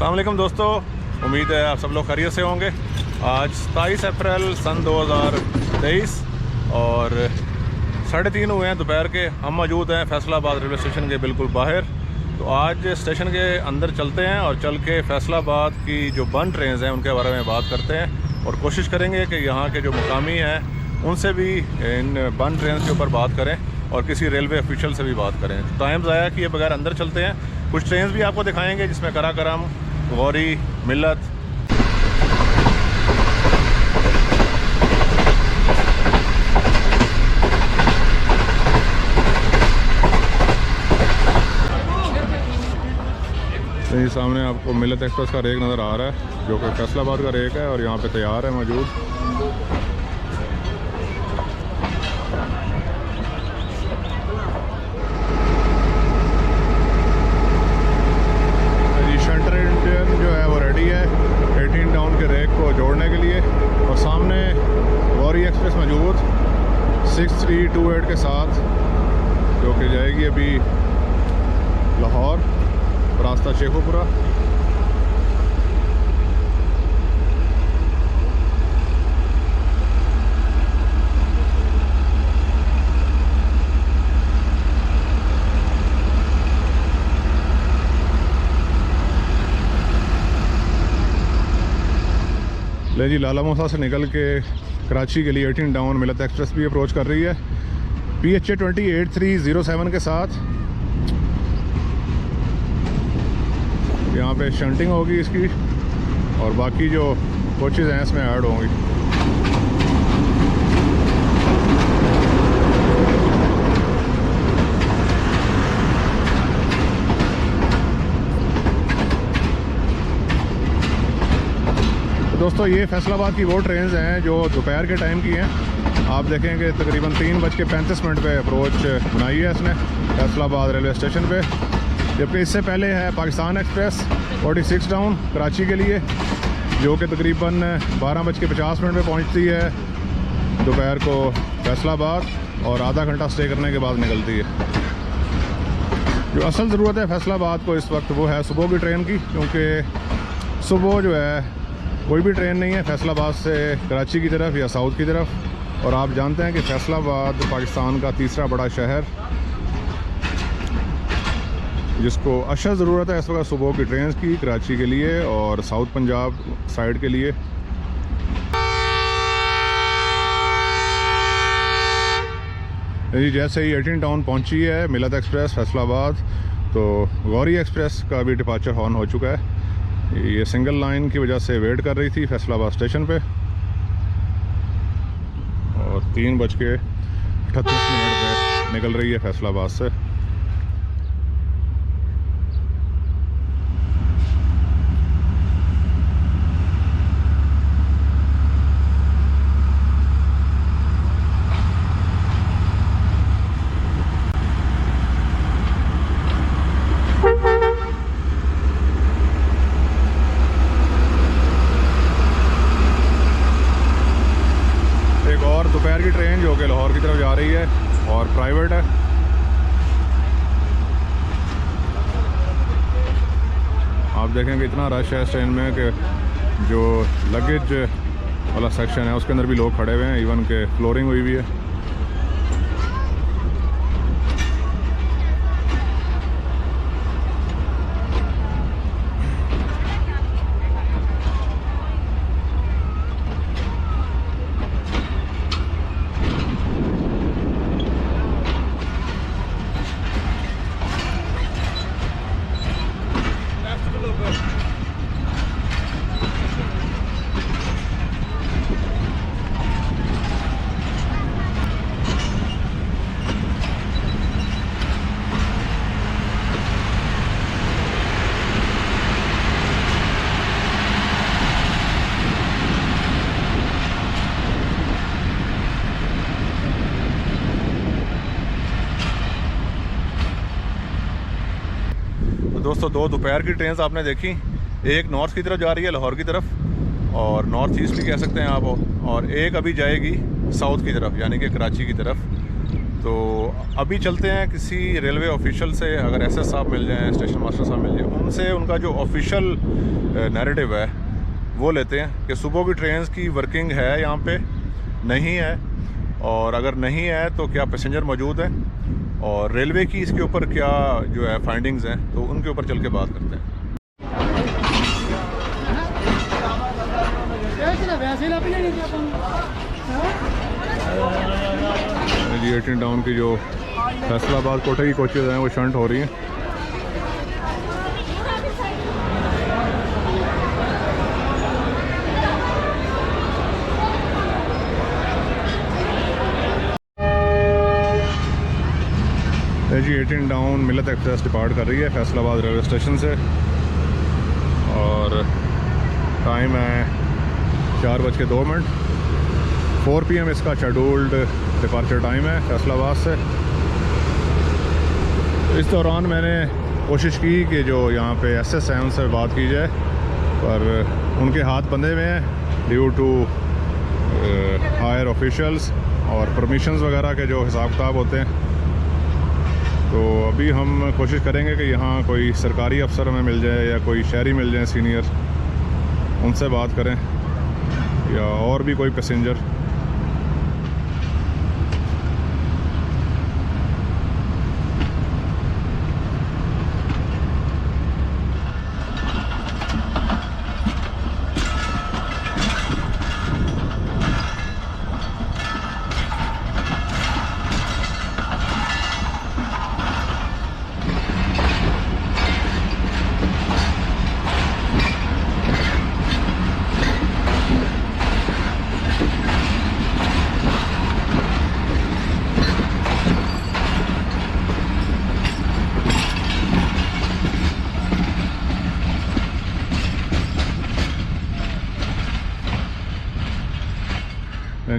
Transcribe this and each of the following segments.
अस्सलाम वालेकुम दोस्तों, उम्मीद है आप सब लोग खैरियत से होंगे। आज 27 अप्रैल सन 2023 और 3:30 हुए हैं दोपहर के। हम मौजूद हैं फैसलाबाद रेलवे स्टेशन के बिल्कुल बाहर। तो आज स्टेशन के अंदर चलते हैं और चल के फैसलाबाद की जो बंद ट्रेन हैं उनके बारे में बात करते हैं और कोशिश करेंगे कि यहाँ के जो मुकामी हैं उनसे भी इन बंद ट्रेन के ऊपर बात करें और किसी रेलवे ऑफिशियल से भी बात करें। तो टाइम ज़ाया किए बगैर अंदर चलते हैं। कुछ ट्रेन भी आपको दिखाएंगे जिसमें कराकरम, गौरी, मिल्लत, यही सामने आपको मिल्लत एक्सप्रेस का रेक नज़र आ रहा है जो कि फैसलाबाद का रेक है और यहाँ पे तैयार है मौजूद। शंटर इंडियन जो है वो रेडी है 18 टाउन के रेक को जोड़ने के लिए और सामने गौरी एक्सप्रेस मौजूद 6328 के साथ जो कि जाएगी अभी लाहौर रास्ता शेखोपुरा। ले जी, लाला मूसा से निकल के कराची के लिए 18 टाउन मिल्लत एक्सप्रेस भी अप्रोच कर रही है PHA 28307 के साथ। यहाँ पे शंटिंग होगी इसकी और बाकी जो कोचेज़ हैं इसमें ऐड होंगी। दोस्तों ये फैसलाबाद की वो ट्रेन्स हैं जो दोपहर के टाइम की हैं। आप देखेंगे तकरीबन 3:35 पे अप्रोच बनाई है इसने फैसलाबाद रेलवे स्टेशन पे, जबकि इससे पहले है पाकिस्तान एक्सप्रेस 46 टाउन कराची के लिए जो कि तकरीबन 12:50 पे पहुंचती है दोपहर को फैसलाबाद और आधा घंटा स्टे करने के बाद निकलती है। जो असल ज़रूरत है फैसलाबाद को इस वक्त वो है सुबह की ट्रेन की, क्योंकि सुबह जो है कोई भी ट्रेन नहीं है फैसलाबाद से कराची की तरफ या साउथ की तरफ। और आप जानते हैं कि फैसलाबाद पाकिस्तान का तीसरा बड़ा शहर जिसको अशद ज़रूरत है इस वक्त सुबह की ट्रेन की कराची के लिए और साउथ पंजाब साइड के लिए। जैसे ही 18 टाउन पहुंची है मिल्लत एक्सप्रेस फैसलाबाद, तो गौरी एक्सप्रेस का भी डिपार्चर हॉर्न हो चुका है। ये सिंगल लाइन की वजह से वेट कर रही थी फैसलाबाद स्टेशन पे और 3:38 पे निकल रही है फैसलाबाद से। दोपहर की ट्रेन जो कि लाहौर की तरफ जा रही है और प्राइवेट है। आप देखेंगे इतना रश है इस ट्रेन में कि जो लगेज वाला सेक्शन है उसके अंदर भी लोग खड़े हुए हैं, इवन के फ्लोरिंग हुई भी है। दोस्तों दो दोपहर की ट्रेन आपने देखी, एक नॉर्थ की तरफ जा रही है लाहौर की तरफ और नॉर्थ ईस्ट भी कह सकते हैं आप, और एक अभी जाएगी साउथ की तरफ यानी कि कराची की तरफ। तो अभी चलते हैं किसी रेलवे ऑफिशियल से, अगर एसएस साहब मिल जाएं, स्टेशन मास्टर साहब मिल जाएं, उनसे उनका जो ऑफिशियल नैरेटिव है वो लेते हैं कि सुबह की ट्रेन्स की वर्किंग है यहाँ पे, नहीं है, और अगर नहीं है तो क्या पैसेंजर मौजूद हैं, और रेलवे की इसके ऊपर क्या जो है फाइंडिंग्स हैं, तो उनके ऊपर चल के बात करते हैं। जी 18 डाउन की जो फैसलाबाद कोटे की कोचेज़ हैं वो शंट हो रही हैं। जी 18 डाउन मिलत एक्सप्रेस डिपार्ट कर रही है फैसलाबाद रेलवे स्टेशन से, और टाइम है 4:02। 4 PM इसका शेड्यूल्ड डिपार्चर टाइम है फैसलाबाद से। इस दौरान मैंने कोशिश की कि जो यहाँ पे एसएस हैं उनसे बात की जाए, पर उनके हाथ बंधे हुए हैं ड्यू टू हायर ऑफिशियल्स और परमिशंस वगैरह के जो हिसाब किताब होते हैं। तो अभी हम कोशिश करेंगे कि यहाँ कोई सरकारी अफसर हमें मिल जाए या कोई शहरी मिल जाए सीनियर, उनसे बात करें, या और भी कोई पैसेंजर।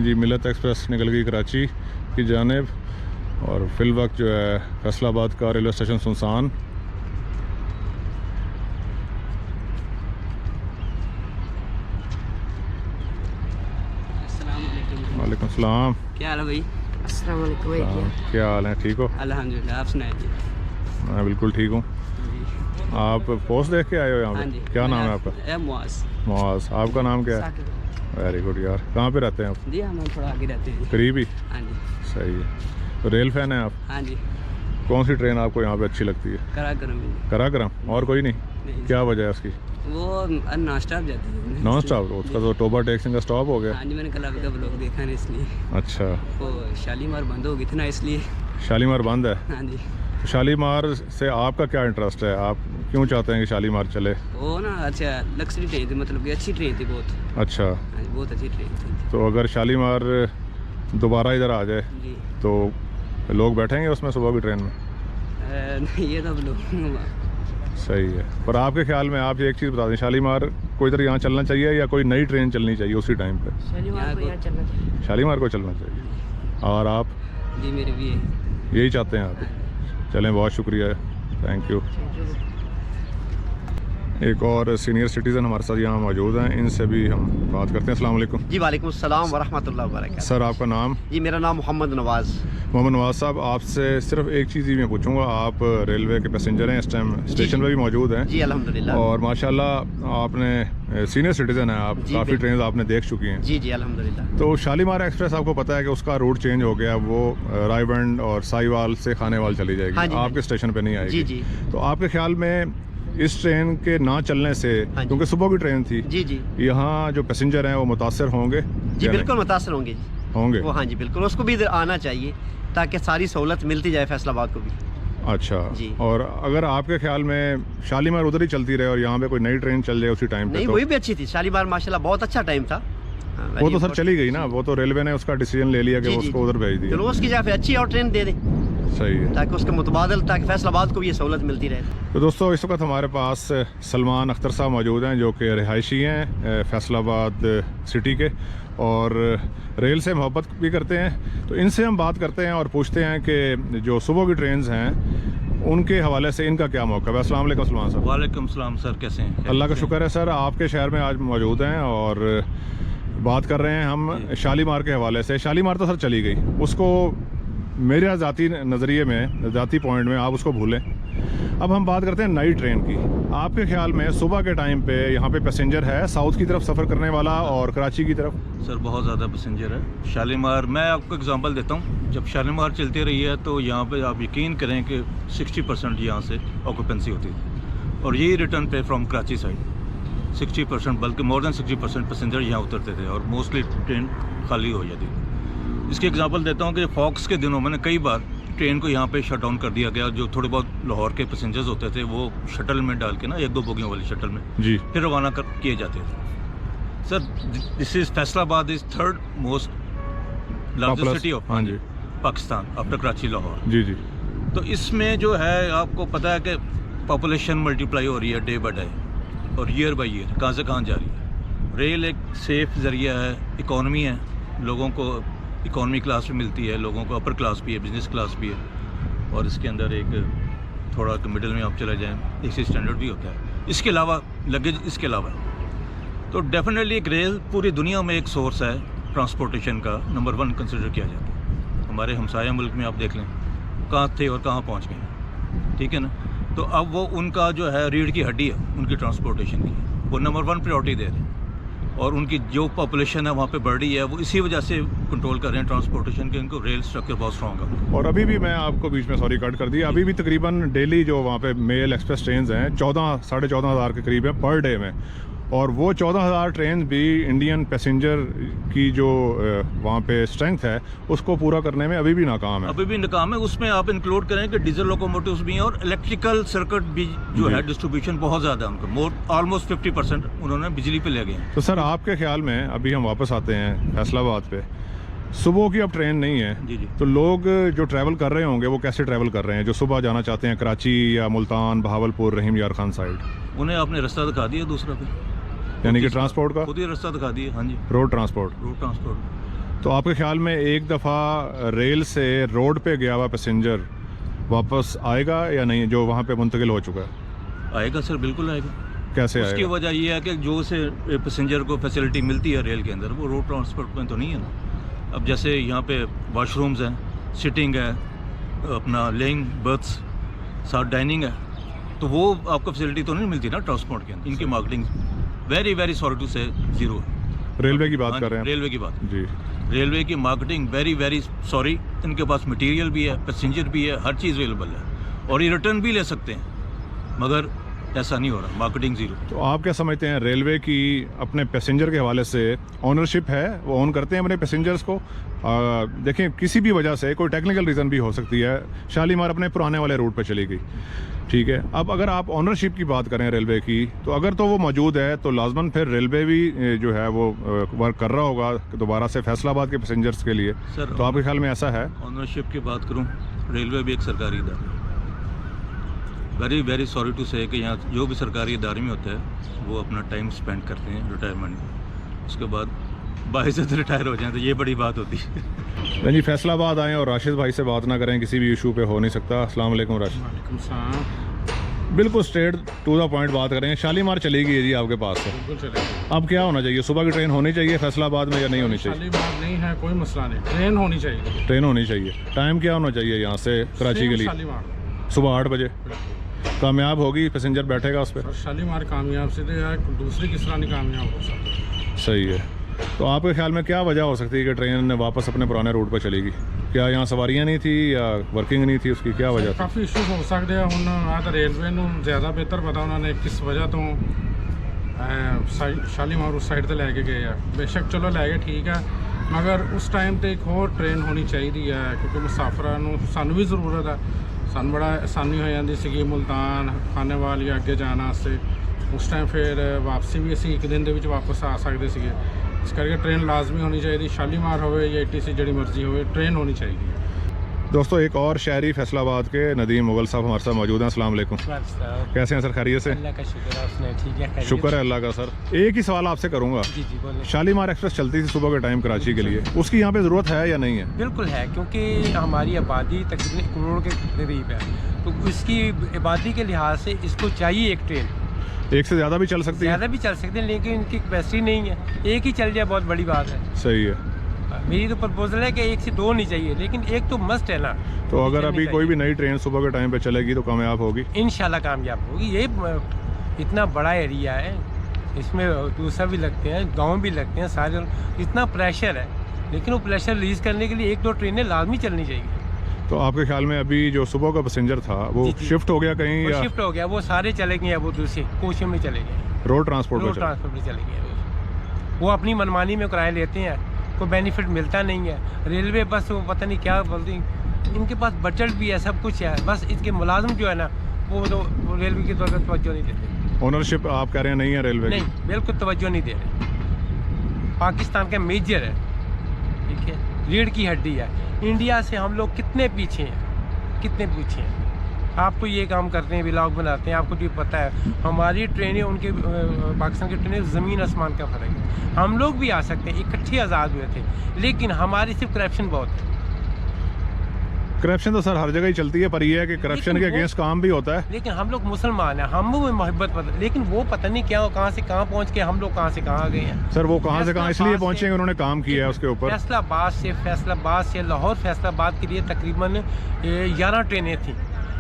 जी मिलत एक्सप्रेस निकल गई कराची की जानिब, और फिल वक्त जो है फैसलाबाद का रेलवे स्टेशन सुनसान। वालेकुम सलाम। क्या हाल है भाई? अस्सलाम वालेकुम भाई। क्या हाल है? ठीक हो? अल्हम्दुलिल्लाह, आप सुनाइए। मैं बिल्कुल ठीक हूँ। आप पोस्ट देख के आए हो यहाँ हाँ पे? जी। क्या नाम है आपका? मुआज। मुआज। आपका नाम क्या है? वेरी गुड यार। कहाँ पे रहते हैं आप? जी हम थोड़ा आगे रहते हैं। करीब ही? हाँ जी। सही है। तो रेल फैन है आप? हाँ जी। कौन सी ट्रेन आपको यहाँ पे अच्छी लगती है? कराकरम। कराकरम? और कोई नहीं? नहीं। क्या वजह है उसकी? वो नॉन स्टॉप जाती है। Non stop? उसका तो टोबा टेक्सिंग का स्टॉप हो गया। हाँ जी, मैंने कल आपका ब्लॉग देखा ना, इसलिए। अच्छा। वो शालीमार बंद हो गई थी ना, इसलिए। शालीमार बंद है? हाँ जी। तो शालीमार से आपका क्या इंटरेस्ट है? आप क्यों चाहते हैं कि शालीमार चले? वो ना अच्छा लग्जरी ट्रेन थी, मतलब कि अच्छी ट्रेन थी बहुत। अच्छा। हाँ जी, बहुत अच्छी ट्रेन थी। तो अगर शालीमार दोबारा इधर आ जाए जी तो लोग बैठेंगे उसमें सुबह की ट्रेन में? नहीं, ये तो लोग। सही है। पर आपके ख्याल में आप एक चीज़ बता दें, शालीमार को इधर यहाँ चलना चाहिए या कोई नई ट्रेन चलनी चाहिए उसी टाइम पे? शालीमार को यहाँ चलना चाहिए। शालीमार को चलना चाहिए। और आप? जी मेरे भी है। यही चाहते हैं आप? चलें, बहुत शुक्रिया, थैंक यू। एक और सीनियर सिटीज़न हमारे साथ यहाँ मौजूद हैं, इनसे भी हम बात करते हैं। अस्सलाम वालेकुम। जी वालेकुम सलाम वरहमतुल्लाहि वबरकातुहू। सर आपका नाम? जी मेरा नाम मोहम्मद नवाज़। मोहम्मद नवाज़ साहब, आपसे सिर्फ एक चीज़ ही मैं पूछूंगा। आप रेलवे के पैसेंजर हैं, इस टाइम स्टेशन पे भी मौजूद हैं? जी अल्हम्दुलिल्लाह। और माशाल्लाह आपने सीनियर सिटीज़न हैं आप, काफ़ी ट्रेन आपने देख चुकी हैं। जी जी अल्हम्दुलिल्लाह। तो शालीमार एक्सप्रेस आपको पता है कि उसका रूट चेंज हो गया, वो रायबंड और साहिवाल से खानेवाल चली जाएगी। हाँ जी, आपके स्टेशन पे नहीं आएगी। जी जी। तो आपके ख्याल में इस ट्रेन के ना चलने से, हाँ जी। क्योंकि सुबह की ट्रेन थी, जी जी यहाँ जो पैसेंजर हैं वो मुतासर होंगे? जी बिल्कुल मुतासर होंगे जी। होंगे वो हाँ जी बिल्कुल, उसको भी इधर आना चाहिए ताकि सारी सहूलत मिलती जाए फैसलाबाद को भी। अच्छा जी। और अगर आपके ख्याल में शालीमार उधर ही चलती रहे और यहाँ पे कोई नई ट्रेन चल जाए उसी टाइम पे? नहीं तो वही भी अच्छी थी, शालीमार माशाल्लाह बहुत अच्छा टाइम था। वो तो सर चली गई ना, वो तो रेलवे ने उसका डिसीजन ले लिया कि जी, वो जी, उसको उधर भेज दिया। चलो उसकी जगह पे अच्छी और ट्रेन दे दें सही है। ताकि उसके मुतबादल, ताकि फैसलाबाद को भी ये सहूलत मिलती रहे। तो दोस्तों इस वक्त हमारे पास सलमान अख्तर साहब मौजूद हैं, जो कि रिहायशी हैं फैसलाबाद सिटी के, और रेल से मोहब्बत भी करते हैं। तो इनसे हम बात करते हैं और पूछते हैं कि जो सुबह की ट्रेन्स हैं उनके हवाले से इनका क्या मौक़िफ़ है। अस्सलाम वालेकुम सलमान साहब। वालेकुम सलाम सर, कैसे हैं? अल्लाह का शुक्र है सर, आपके शहर में आज मौजूद हैं और बात कर रहे हैं हम शालीमार के हवाले से। शालीमार तो सर चली गई, उसको मेरे ज़ाती नज़रिए में, ज़ाती पॉइंट में आप उसको भूलें। अब हम बात करते हैं नई ट्रेन की। आपके ख्याल में सुबह के टाइम पे यहाँ पे पैसेंजर है साउथ की तरफ सफ़र करने वाला और कराची की तरफ? सर बहुत ज़्यादा पैसेंजर है। शालीमार, मैं आपको एग्जांपल देता हूँ, जब शालीमार चलती रही है तो यहाँ पे आप यकीन करें कि 60% यहाँ से ऑक्यूपेंसी होती थी, और यही रिटर्न पे फ्रॉम कराची साइड 60%, बल्कि मोर देन 60% पैसेंजर यहाँ उतरते थे और मोस्टली ट्रेन खाली हो जाती थी। इसकी एग्जांपल देता हूँ कि फॉक्स के दिनों में कई बार ट्रेन को यहाँ पे शट डाउन कर दिया गया। जो थोड़े बहुत लाहौर के पैसेंजर्स होते थे वो शटल में डाल के ना, 1-2 बोगियों वाली शटल में जी फिर रवाना किए जाते थे। Sir this is Faisalabad is 3rd most largest city of हाँ जी पाकिस्तान आफ्टर कराची लाहौर। जी जी। तो इसमें जो है आपको पता है कि पॉपुलेशन मल्टीप्लाई हो रही है डे बाय डे और ईयर बाय ईयर, कहाँ से कहाँ जा रही है। रेल एक सेफ ज़रिया है, इकॉनमी है, लोगों को इकॉनमी क्लास भी मिलती है, लोगों को अपर क्लास भी है, बिजनेस क्लास भी है, और इसके अंदर एक थोड़ा मिडिल में आप चले जाएँ एसी स्टैंडर्ड भी होता है। इसके अलावा लगेज, इसके अलावा तो डेफिनेटली एक रेल पूरी दुनिया में एक सोर्स है ट्रांसपोर्टेशन का, नंबर 1 कंसिडर किया जाता है। हमारे हमसाया मुल्क में आप देख लें कहाँ थे और कहाँ पहुँच गए, ठीक है ना। तो अब वो उनका जो है रीढ़ की हड्डी है उनकी ट्रांसपोर्टेशन की, वो नंबर 1 प्रायोरिटी दे रहे हैं, और उनकी जो पॉपुलेशन है वहाँ पे बढ़ रही है, वो इसी वजह से कंट्रोल कर रहे हैं ट्रांसपोर्टेशन के। इनको रेल स्ट्रक्चर बहुत स्ट्रॉन्ग है। और अभी भी मैं आपको बीच में सॉरी कट कर दिया, अभी भी तकरीबन डेली जो वहाँ पे मेल एक्सप्रेस ट्रेन हैं 14,000-14,500 के करीब है पर डे में, और वो 14,000 ट्रेन भी इंडियन पैसेंजर की जो वहाँ पे स्ट्रेंथ है उसको पूरा करने में अभी भी नाकाम है। अभी भी नाकाम है। उसमें आप इंक्लूड करें कि डीजल लोकोमोटिव्स भी हैं और इलेक्ट्रिकल सर्किट भी जो है डिस्ट्रीब्यूशन बहुत ज़्यादा है उनका, ऑलमोस्ट 50% उन्होंने बिजली पे ले गए हैं। तो सर आपके ख्याल में, अभी हम वापस आते हैं फैसलाबाद पे, सुबह की अब ट्रेन नहीं है जी जी। तो लोग जो ट्रैवल कर रहे होंगे वो कैसे ट्रैवल कर रहे हैं, जो सुबह जाना चाहते हैं कराची या मुल्तान, बहावलपुर, रहीम यार खान साइड? उन्हें आपने रास्ता दिखा दिया दूसरा पे, यानी कि ट्रांसपोर्ट का खुद ही रास्ता दिखा दिया। हाँ जी, रोड ट्रांसपोर्ट। तो आपके ख्याल में एक दफ़ा रेल से रोड पे गया हुआ पैसेंजर वापस आएगा या नहीं, जो वहाँ पे मुंतकिल हो चुका है? आएगा सर, बिल्कुल आएगा। कैसे उसकी आएगा? वजह ये है कि जो से पैसेंजर को फैसिलिटी मिलती है रेल के अंदर वो रोड ट्रांसपोर्ट में तो नहीं है ना। अब जैसे यहाँ पे वॉशरूम्स हैं, सिटिंग है, अपना लेइंग बर्थ्स, साथ डाइनिंग है, तो वो आपको फैसिलिटी तो नहीं मिलती ना ट्रांसपोर्ट के अंदर। इनकी मार्केटिंग वेरी सॉरी टू से जीरो है। रेलवे की बात कर रहे हैं? रेलवे की बात जी। रेलवे की मार्केटिंग वेरी सॉरी, इनके पास मटेरियल भी है, पैसेंजर भी है, हर चीज़ अवेलेबल है, और ये रिटर्न भी ले सकते हैं, मगर ऐसा नहीं हो रहा, मार्केटिंग जीरो। तो आप क्या समझते हैं, रेलवे की अपने पैसेंजर के हवाले से ओनरशिप है, वो ओन करते हैं अपने पैसेंजर्स को? देखें किसी भी वजह से, कोई टेक्निकल रीज़न भी हो सकती है, शालीमार अपने पुराने वाले रूट पर चली गई, ठीक है। अब अगर आप ओनरशिप की बात करें रेलवे की, तो अगर तो वो मौजूद है तो लाजमन फिर रेलवे भी जो है वो वर्क कर रहा होगा दोबारा से फैसलाबाद के पैसेंजर्स के लिए। सर तो आपके ख्याल में ऐसा है? ओनरशिप की बात करूं, रेलवे भी एक सरकारी इदारा, वेरी सॉरी टू से कि यहाँ जो भी सरकारी इदारे में होता है वो अपना टाइम स्पेंड करते हैं रिटायरमेंट में, उसके बाद बाइज़्ज़त रिटायर हो जाए तो ये बड़ी बात होती है। जी फैसलाबाद आएँ और राशिद भाई से बात ना करें किसी भी इशू पे हो नहीं सकता। अस्सलाम वालेकुम राशिद। वालेकुम सलाम। बिल्कुल स्ट्रेट टू द पॉइंट बात करें, शालीमार चली गई है जी आपके पास से, बिल्कुल चलेगा। अब क्या होना चाहिए, सुबह की ट्रेन होनी चाहिए फैसलाबाद में या नहीं होनी चाहिए? शालीमार नहीं है, कोई मसला नहीं, ट्रेन होनी चाहिए। ट्रेन होनी चाहिए। टाइम क्या होना चाहिए यहाँ से कराची के लिए? शालीमार सुबह 8 बजे कामयाब होगी, पैसेंजर बैठेगा उस पर? और शालीमार कामयाब से दूसरी किस तरह नहीं कामयाब हो सकती। सही है। तो आपके ख्याल में क्या वजह हो सकती है कि ट्रेन वापस अपने पुराने रूट पर चलेगी? क्या यहाँ सवारियाँ नहीं थी या वर्किंग नहीं थी, उसकी क्या वजह थी? काफ़ी इशूज हो सकते हैं। ਹੁਣ ਆ ਤਾਂ ਰੇਲਵੇ ਨੂੰ ਜ਼ਿਆਦਾ ਬਿਹਤਰ ਪਤਾ ਉਹਨਾਂ ਨੇ ਕਿਸ ਵਜ੍ਹਾ ਤੋਂ ਸ਼ਾਲੀਮਾਰ ਉਸ ਸਾਈਡ ਤੇ ਲੈ ਕੇ ਗਏ ਆ। ਬੇਸ਼ੱਕ ਚਲੋ ਲੈ ਗਏ ਠੀਕ ਹੈ, ਮਗਰ ਉਸ ਟਾਈਮ ਤੇ ਇੱਕ ਹੋਰ ਟ੍ਰੇਨ ਹੋਣੀ ਚਾਹੀਦੀ ਹੈ, ਕਿਉਂਕਿ ਮੁਸਾਫਰਾਂ ਨੂੰ ਸਾਨੂੰ ਵੀ ਜ਼ਰੂਰਤ ਹੈ। ਸਾਨੂੰ ਬੜਾ ਆਸਾਨੀ ਹੋ ਜਾਂਦੀ ਸੀਗੀ ਮੁਲਤਾਨ, ਖਾਨੇਵਾਲ ਜਾਂ ਅੱਗੇ ਜਾਣ ਵਾਸਤੇ। ਉਸ ਟਾਈਮ ਫਿਰ ਵਾਪਸੀ ਵੀ ਅਸੀਂ ਇੱਕ ਦਿਨ ਦੇ ਵਿੱਚ ਵਾਪਸ ਆ ਸਕਦੇ ਸੀਗੇ। इस करके ट्रेन लाजमी होनी चाहिए, शालीमार हो या ATC जड़ी मर्जी हो, ट्रेन होनी चाहिए। दोस्तों एक और शहरी फैसलाबाद के नदीम मुगल साहब हमारे साथ मौजूद हैं। अस्सलाम वालेकुम। कैसे हैं सर, खैरियत से? अल्लाह का शुक्र है, उसने ठीक है। शुक्र है अल्लाह का। सर एक ही सवाल आपसे करूंगा, जी बोले। शालीमार एक्सप्रेस चलती थी सुबह के टाइम कराची के लिए, उसकी यहाँ पे ज़रूरत है या नहीं है? बिल्कुल है, क्योंकि हमारी आबादी तकरीबन 1 करोड़ के करीब है, तो उसकी आबादी के लिहाज से इसको चाहिए एक ट्रेन। एक से ज़्यादा भी चल सकती है? ज़्यादा भी चल सकते हैं, लेकिन इनकी कैपेसिटी नहीं है, एक ही चल जाए बहुत बड़ी बात है। सही है। मेरी तो प्रपोजल है कि 1 से 2 होनी चाहिए, लेकिन एक तो मस्ट है ना। तो अगर चलनी अभी कोई भी चाहिए। नई ट्रेन सुबह के टाइम पे चलेगी तो कामयाब होगी? इंशाल्लाह कामयाब होगी। ये इतना बड़ा एरिया है, इसमें दूसरा भी लगते हैं, गांव भी लगते हैं सारे, इतना प्रेशर है, लेकिन वो प्रेशर रिलीज़ करने के लिए 1-2 ट्रेनें लाजमी चलनी चाहिए। तो आपके ख्याल में अभी जो सुबह का पैसेंजर था वो जी, जी। शिफ्ट हो गया कहीं वो या शिफ्ट हो गया, वो सारे चले गए हैं, वो दूसरे कोचिंग में चले गए हैं, रोड ट्रांसपोर्ट में रोड चला? ट्रांसपोर्ट में चले गए हैं। वो अपनी मनमानी में किराए लेते हैं, कोई बेनिफिट मिलता नहीं है। रेलवे बस वो पता नहीं क्या बोलती, इनके पास बजट भी है, सब कुछ है, बस इसके मुलाजिम जो है ना वो तो रेलवे की तरफ तवज्जो नहीं देते। ओनरशिप आप कह रहे हैं नहीं है रेलवे की? नहीं, बिल्कुल तवज्जो नहीं दे रहे। पाकिस्तान का मेजर है, ठीक है, रीढ़ की हड्डी है। इंडिया से हम लोग कितने पीछे हैं, कितने पीछे हैं। आप तो ये काम करते हैं, व्लॉग बनाते हैं, आपको भी पता है हमारी ट्रेनें उनके पाकिस्तान की ट्रेनें ज़मीन आसमान का फ़र्क है। हम लोग भी आ सकते हैं, इकट्ठे आज़ाद हुए थे, लेकिन हमारी सिर्फ करप्शन बहुत है। करप्शन तो सर हर जगह ही चलती है, पर यह है कि करप्शन लेकिन के वो- अगेंस्ट काम भी होता है। लेकिन हम लोग मुसलमान हैं, हम में मोहब्बत पता, लेकिन वो पता नहीं क्या कहाँ से कहाँ पहुँच के हम लोग कहाँ से कहाँ आ गए हैं। सर वो कहाँ से कहाँ इसलिए फैसलाबाद पहुंचे हैं, उन्होंने काम किया है उसके ऊपर। फैसलाबाद से लाहौर फैसलाबाद के लिए तकरीबन 11 ट्रेनें थी।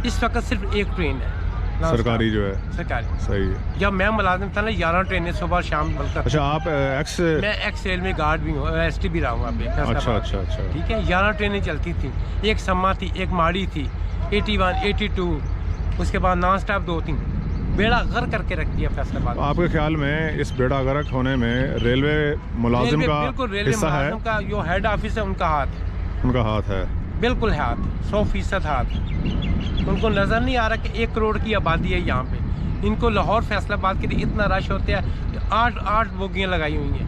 इस वक्त सिर्फ एक ट्रेन है सरकारी जो है। सरकारी। सही है। जब मैं मुलाजिम था ना 11 ट्रेनें सुबह शाम बलकर। अच्छा आप एक्स? मैं एक्स रेल में गार्ड भी हूँ, ST भी रहा हूँ अभी फैसलाबाद। अच्छा अच्छा अच्छा। ठीक है, 11 ट्रेनें चलती थी, एक सम्मा थी, एक माड़ी थी, 81, 82, उसके बाद नॉन स्टॉप 2-3। बेड़ा घर करके रख दिया फैसलाबाद। तो आपके ख्याल में इस बेड़ा गर्क होने में रेलवे मुलाजिम रेलवे, का बिल्कुल रेलवे हिस्सा है? मुलाजिम का जो हेड ऑफिस है उनका हाथ है, उनका हाथ है? बिल्कुल हाथ, 100% हाथ। उनको नज़र नहीं आ रहा कि 1 करोड़ की आबादी है यहाँ पे। इनको लाहौर फैसलाबाद के लिए इतना रश होता है, 8 बोगियाँ लगाई हुई हैं।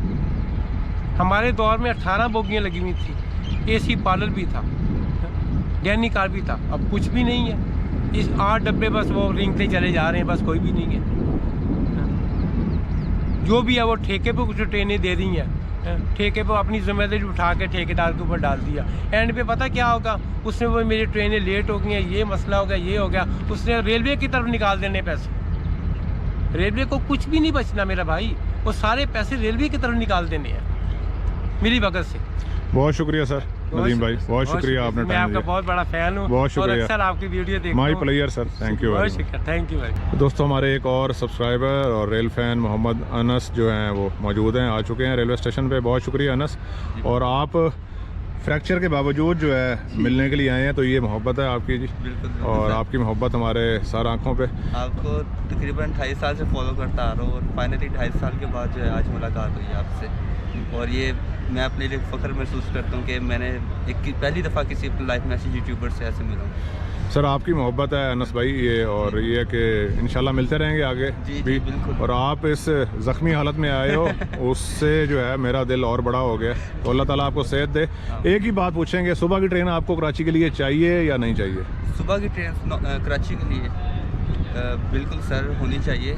हमारे दौर में 18 बोगियाँ लगी हुई थी, AC पार्लर भी था, डैनी कार भी था, अब कुछ भी नहीं है। इस 8 डब्बे बस वो रिंगते चले जा रहे हैं, बस कोई भी नहीं है। जो भी है वो ठेके पे कुछ ट्रेनें दे दी हैं, ठेके पे अपनी जिम्मेदारी उठा के ठेकेदार के ऊपर डाल दिया। एंड पे पता क्या होगा, उसने वो मेरी ट्रेनें लेट हो गई हैं, ये मसला हो गया, ये हो गया, उसने रेलवे की तरफ निकाल देने पैसे। रेलवे को कुछ भी नहीं बचना मेरा भाई, वो सारे पैसे रेलवे की तरफ निकाल देने हैं मेरी वजह से। बहुत शुक्रिया सर नदीम भाई, बहुत शुक्रिया आपने मैं टाइम आपका दिया। बहुत बड़ा फ़ैन हूँ बहुत और शुक्रिया। अक्सर आपकी वीडियो देखता माई हूँ। प्लेयर सर, थैंक यू बहुत वेरी मच। शुक्रिया, थैंक यू भाई। दोस्तों हमारे एक और सब्सक्राइबर और रेल फैन मोहम्मद अनस जो हैं वो मौजूद हैं, आ चुके हैं रेलवे स्टेशन पे। बहुत शुक्रिया अनस। और आप फ्रैक्चर के बावजूद जो है मिलने के लिए आए हैं, तो ये मोहब्बत है आपकी जी। बिल्कुल और आपकी मोहब्बत हमारे सर आँखों पे। आपको तकरीबन 28 साल से फॉलो करता आ रहा हूँ, और फाइनली 28 साल के बाद जो है आज मुलाकात हुई है आपसे। और ये मैं अपने लिए फ़ख्र महसूस करता हूँ कि मैंने पहली दफ़ा किसी अपनी लाइफ में ऐसे यूट्यूबर से ऐसे मिला हूँ। सर आपकी मोहब्बत है अनस भाई ये, और ये कि इंशाल्लाह मिलते रहेंगे आगे जी, भी। बिल्कुल। और आप इस ज़ख्मी हालत में आए हो उससे जो है मेरा दिल और बड़ा हो गया। तो अल्लाह ताला आपको सेहत दे। एक ही बात पूछेंगे, सुबह की ट्रेन आपको कराची के लिए चाहिए या नहीं चाहिए? सुबह की ट्रेन कराची के लिए बिल्कुल सर होनी चाहिए,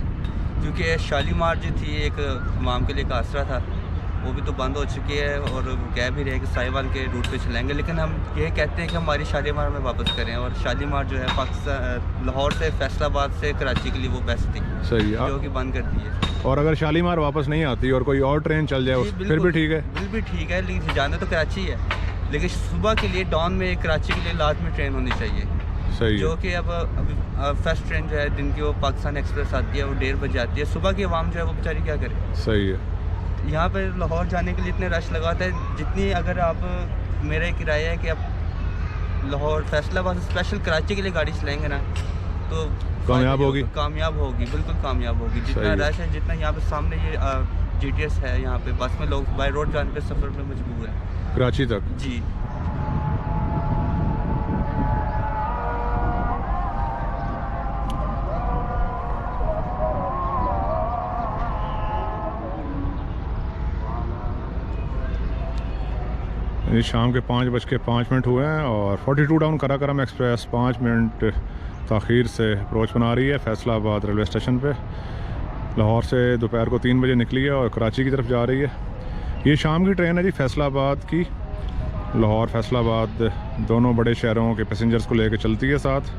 क्योंकि शालीमार जो थी एक अवाम के लिए एक आसरा था, वो भी तो बंद हो चुकी है। और कह भी रहे कि साहिवाल के रूट पे चलेंगे, लेकिन हम ये कहते हैं कि हमारी शालीमार में वापस करें। और शालीमार जो है पाकिस्तान लाहौर से फैसलाबाद से कराची के लिए वो बेस्ट थी, सही है। जो कि बंद कर दी है। और अगर शालीमार वापस नहीं आती और कोई और ट्रेन चल जाए जी, उस फिर बिल्कुल, भी ठीक है? बिल्कुल ठीक है, लेकिन जाना तो कराची है, लेकिन सुबह के लिए डॉन में कराची के लिए लाजमी ट्रेन होनी चाहिए। सही जो है। कि अब फर्स्ट ट्रेन जो है दिन की वो पाकिस्तान एक्सप्रेस आती है, वो 1:30 बजे आती है। सुबह की आवाम जो है वो बेचारी क्या करे। सही है। यहाँ पर लाहौर जाने के लिए इतने रश लगाता है, जितनी अगर आप मेरा किराया है कि आप लाहौर फैसलाबाद से स्पेशल कराची के लिए गाड़ी चलाएंगे ना तो कामयाब होगी। कामयाब होगी, बिल्कुल कामयाब होगी। जितना सही है। रश है, जितना यहाँ पे सामने ये GTS है, यहाँ पे बस में लोग बाय रोड जाने पे सफ़र में मजबूर है। कराची तक? जी ये शाम के 5:05 हुए हैं और 42 डाउन कराकरम एक्सप्रेस 5 मिनट ताख़ीर से अप्रोच बना रही है फैसलाबाद रेलवे स्टेशन पे। लाहौर से दोपहर को 3 बजे निकली है और कराची की तरफ जा रही है। ये शाम की ट्रेन है जी फैसलाबाद की। लाहौर फैसलाबाद दोनों बड़े शहरों के पैसेंजर्स को लेकर चलती है साथ।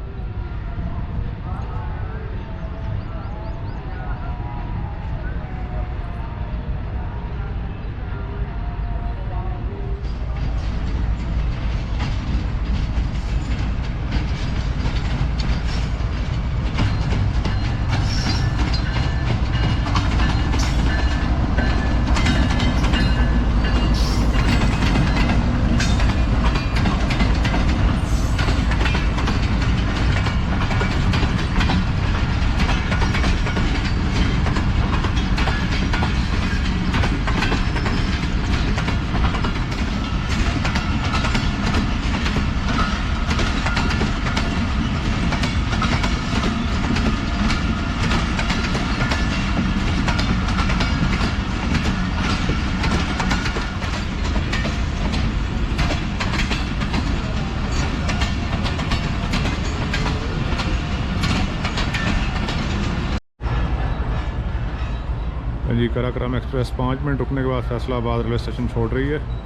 अभी कराक्रम एक्सप्रेस 5 मिनट रुकने के बाद फैसलाबाद रेलवे स्टेशन छोड़ रही है।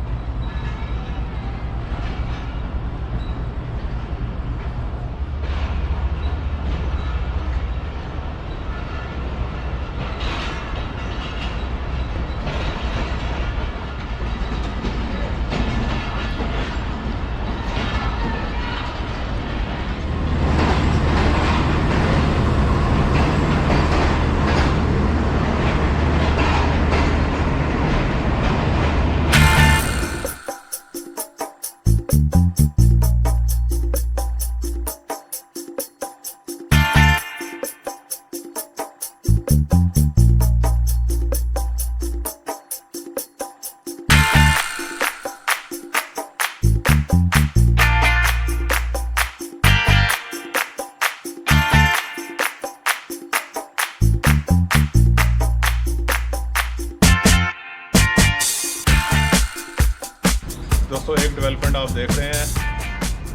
दोस्तों एक डेवलपमेंट आप देख रहे हैं,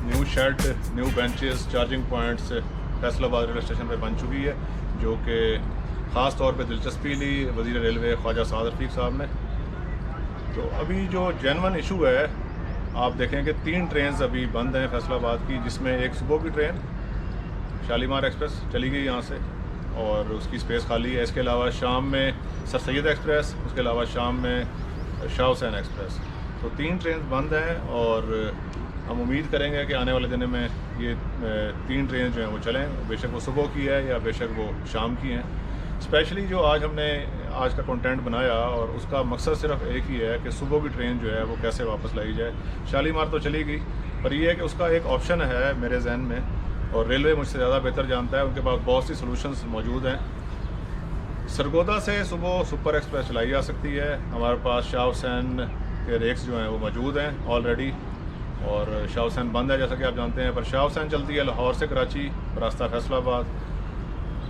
new shed, new benches, charging points Faisalabad railway station पे बन चुकी है, जो कि ख़ास तौर पे दिलचस्पी ली वज़ीर रेलवे ख्वाजा साद रफ़ीक साहब ने। तो अभी जो जेन्युइन इशू है, आप देखें कि 3 ट्रेन अभी बंद हैं फैसलाबाद की, जिसमें एक सुबह की ट्रेन शालीमार एक्सप्रेस चली गई यहाँ से और उसकी स्पेस खाली है। इसके अलावा शाम में सर सैयद एक्सप्रेस, उसके अलावा शाम में शाह हुसैन एक्सप्रेस। तो 3 ट्रेन बंद हैं और हम उम्मीद करेंगे कि आने वाले दिनों में ये 3 ट्रेन जो हैं वो चलें, बेशक वो सुबह की है या बेशक वो शाम की हैं। स्पेशली जो आज हमने आज का कंटेंट बनाया और उसका मकसद सिर्फ एक ही है कि सुबह की ट्रेन जो है वो कैसे वापस लाई जाए। शालीमार तो चली गई, पर यह है कि उसका एक ऑप्शन है मेरे जहन में, और रेलवे मुझसे ज़्यादा बेहतर जानता है, उनके पास बहुत सी सॉल्यूशंस मौजूद हैं। सरगोदा से सुबह सुपर एक्सप्रेस चलाई जा सकती है, हमारे पास शाह हुसैन के रेक्स जो हैं वो मौजूद हैं ऑलरेडी, और शाह हुसैन बंद है जैसा कि आप जानते हैं, पर शाह हुसैन चलती है लाहौर से कराची रास्ता फैसलाबाद।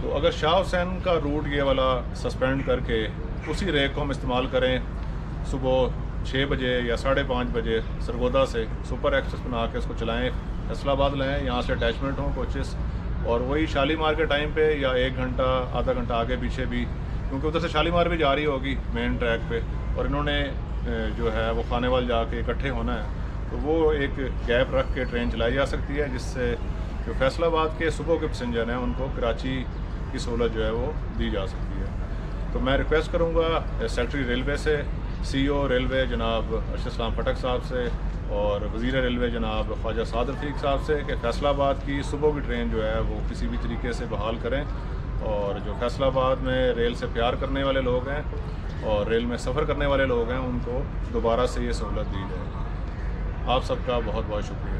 तो अगर शाह हुसैन का रूट ये वाला सस्पेंड करके उसी रेक को हम इस्तेमाल करें, सुबह 6 बजे या 5:30 बजे सरगोदा से सुपर एक्सप्रेस बना के उसको चलाएँ, फैसलाबाद लाएँ, यहाँ से अटैचमेंट हों कोचेस, और वही शालीमार के टाइम पे या 1 घंटा आधा घंटा आगे पीछे भी, क्योंकि उधर से शालीमार भी जा रही होगी मेन ट्रैक पे, और इन्होंने जो है वो खानेवाल जाके इकट्ठे होना है, तो वो एक गैप रख के ट्रेन चलाई जा सकती है, जिससे जो फैसलाबाद के सुबह के पैसेंजर हैं उनको कराची की सहूलत जो है वो दी जा सकती है। तो मैं रिक्वेस्ट करूँगा सेक्रेटरी रेलवे से, CEO रेलवे जनाब अरशद इस्लाम फटक साहब से और वज़ीर रेलवे जनाब ख्वाजा साद रफ़ीक साहब से कि फैसलाबाद की सुबह की ट्रेन जो है वो किसी भी तरीके से बहाल करें, और जो फैसलाबाद में रेल से प्यार करने वाले लोग हैं और रेल में सफ़र करने वाले लोग हैं उनको दोबारा से ये सहूलत दी जाए। आप सबका बहुत बहुत शुक्रिया।